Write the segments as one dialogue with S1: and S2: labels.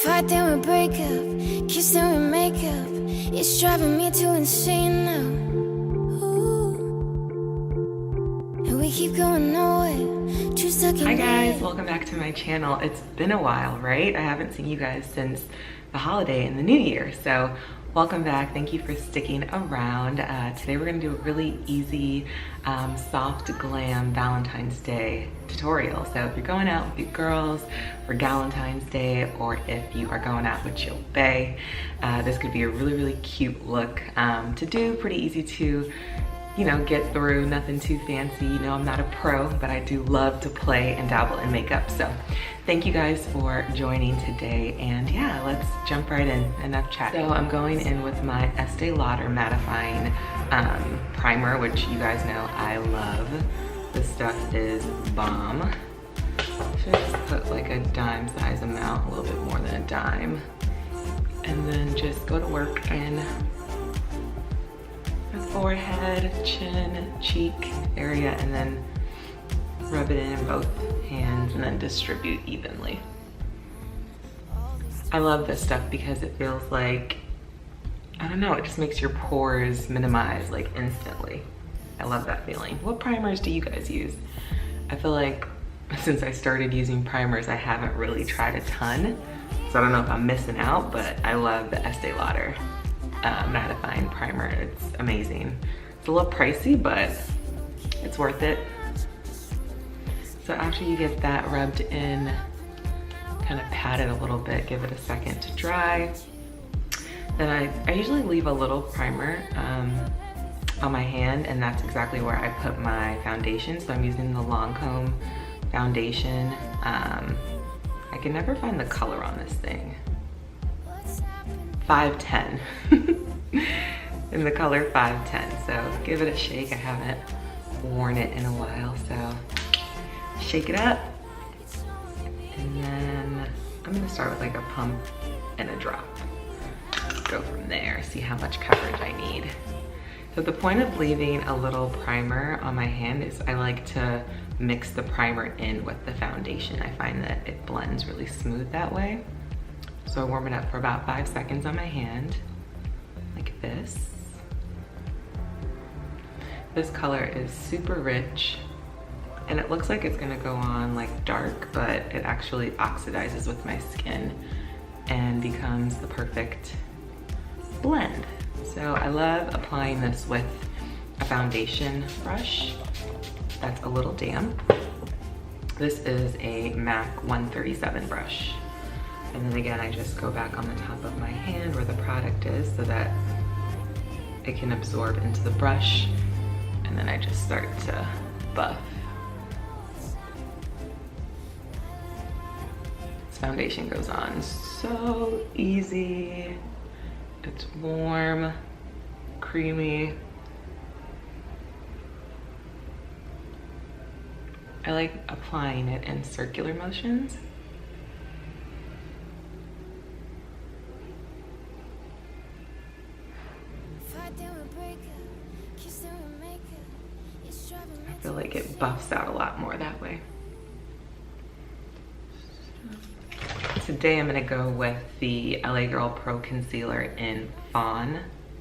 S1: Fight, then we break up. Kiss, then we make up. It's driving me too insane now. Ooh. And we keep going nowhere. Too stuck in.
S2: Hi guys, welcome back to my channel. It's been a while, right? I haven't seen you guys since the holiday and the new year. So welcome back. Thank you for sticking around. Today we're gonna do a really easy, soft glam Valentine's Day tutorial. So if you're going out with your girls for Valentine's Day, or if you are going out with your bae, this could be a really, really cute look to do. Pretty easy to, you know, get through, nothing too fancy. You know, I'm not a pro, but I do love to play and dabble in makeup. So thank you guys for joining today. And yeah, let's jump right in, enough chat. So I'm going in with my Estee Lauder mattifying primer, which you guys know I love. This stuff is bomb. Should just put like a dime size amount, a little bit more than a dime. And then just go to work in the forehead, chin, cheek area, and then rub it in both hands and then distribute evenly. I love this stuff because it feels like, I don't know, it just makes your pores minimize like instantly. I love that feeling. What primers do you guys use? I feel like since I started using primers, I haven't really tried a ton. So I don't know if I'm missing out, but I love the Estee Lauder mattifying primer. It's amazing. It's a little pricey, but it's worth it. So after you get that rubbed in, kind of pat it a little bit, give it a second to dry. Then I usually leave a little primer on my hand, and that's exactly where I put my foundation. So I'm using the Lancome foundation. I can never find the color on this thing. 510 in the color 510. So give it a shake. I haven't worn it in a while, so shake it up. And then I'm gonna start with like a pump and a drop. Go from there, see how much coverage I need. So the point of leaving a little primer on my hand is I like to mix the primer in with the foundation. I find that it blends really smooth that way. So I warm it up for about 5 seconds on my hand, like this. This color is super rich, and it looks like it's gonna go on like dark, but it actually oxidizes with my skin and becomes the perfect blend. So I love applying this with a foundation brush that's a little damp. This is a MAC 137 brush. And then again, I just go back on the top of my hand where the product is so that it can absorb into the brush. And then I just start to buff. This foundation goes on so easy. It's warm, creamy. I like applying it in circular motions. I feel like it buffs out a lot more that way. Today I'm gonna go with the LA Girl Pro Concealer in Fawn,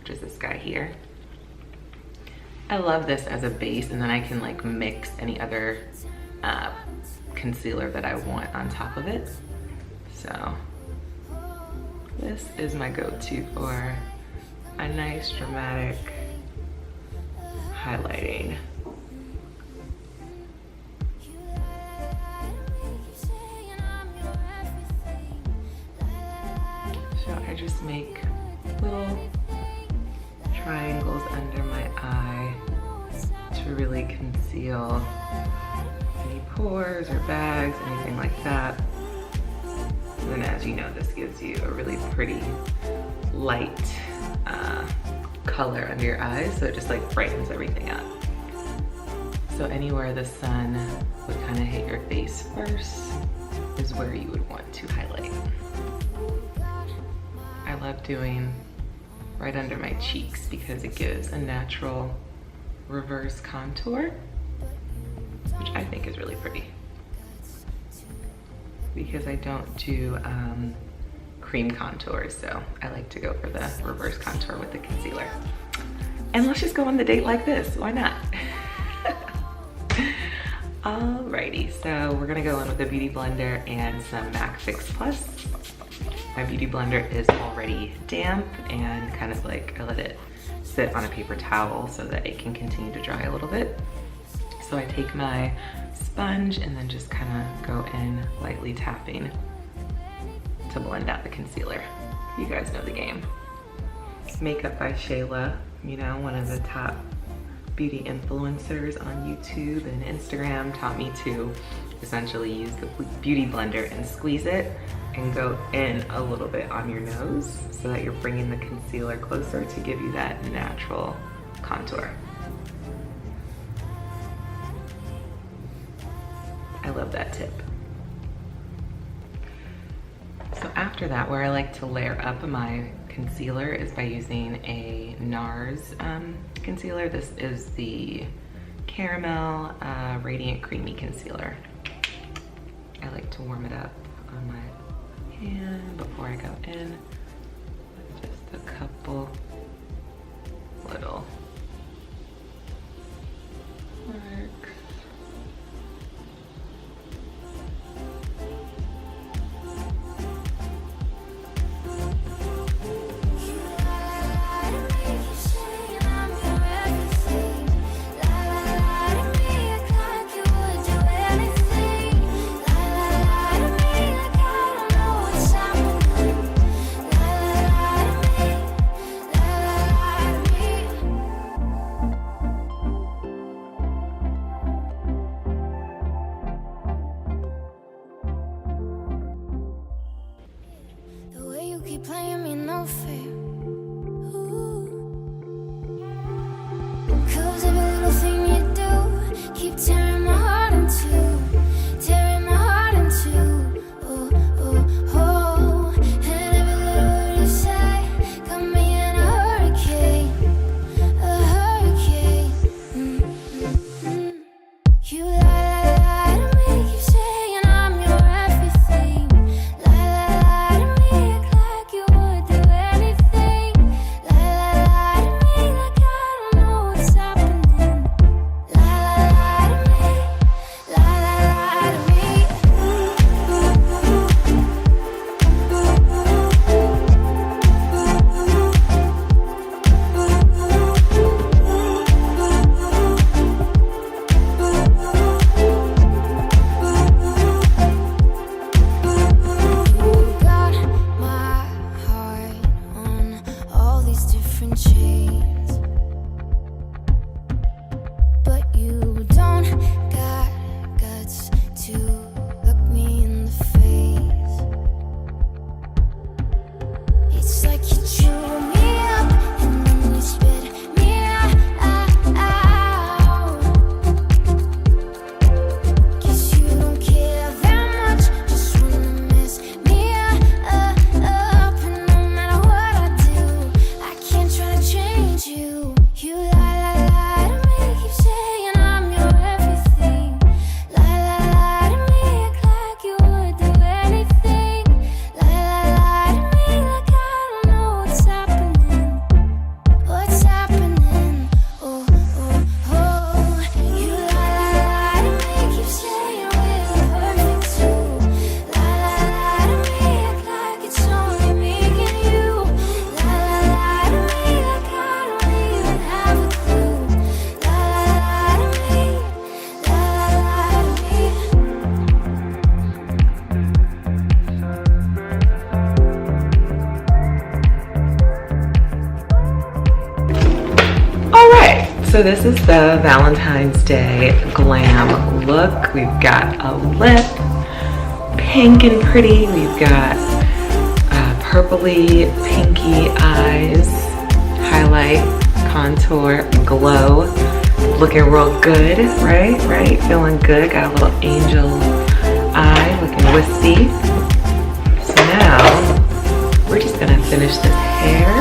S2: which is this guy here. I love this as a base, and then I can like mix any other concealer that I want on top of it. So this is my go-to for a nice dramatic highlighting. So I just make little triangles under my eye to really conceal any pores or bags, anything like that. And then, as you know, this gives you a really pretty light color under your eyes, so it just like brightens everything up. So anywhere the sun would kind of hit your face first is where you would want to highlight. I love doing right under my cheeks because it gives a natural reverse contour, which I think is really pretty. Because I don't do cream contours, so I like to go for the reverse contour with the concealer. And let's just go on the date like this, why not? Alrighty, so we're gonna go in with a beauty blender and some MAC Fix Plus. My beauty blender is already damp and kind of like I let it sit on a paper towel so that it can continue to dry a little bit. So I take my sponge and then just kind of go in lightly tapping to blend out the concealer. You guys know the game. Makeup by Shayla, you know, one of the top beauty influencers on YouTube and Instagram, taught me to essentially use the beauty blender and squeeze it and go in a little bit on your nose so that you're bringing the concealer closer to give you that natural contour. I love that tip. So after that, where I like to layer up my concealer is by using a NARS concealer. This is the Caramel Radiant Creamy Concealer. I like to warm it up on my hand before I go in with just a couple little marks.
S1: Keep playing me no fair. Ooh. 'Cause every little thing you do keep tearing my heart into, tearing my heart into. Oh, oh, oh. And every little word you say got me in a hurricane, a hurricane. You lie to me, keep saying I'm your everything. Lie to me, act like you would do anything. Lie to me, like I don't know what's happening. Lie to me, lie to me. You got my heart on all these different chains, but you don't got guts to look me in the face. It's like you chew me up and then you spit me out. Guess you don't care that much, just wanna mess me up. And no matter what I do, I can't try to change you. You lie to me, keep saying I'm your everything. Lie to me, act like you would do anything. Lie to me, like I don't know what's happening. What's happening? Oh, oh, oh. You lie to me, keep saying we're the perfect two. Lie to me, act like it's only me and you. Lie to me, like I don't even have a clue. Lie to me, lie to me.
S2: All right, so this is the Valentine's Day glam look. We've got a lip, pink and pretty. We've got purpley, pinky eyes, highlight, contour, glow. Looking real good, right? Right? Feeling good. Got a little angel eye, looking wispy. So now we're just gonna finish this hair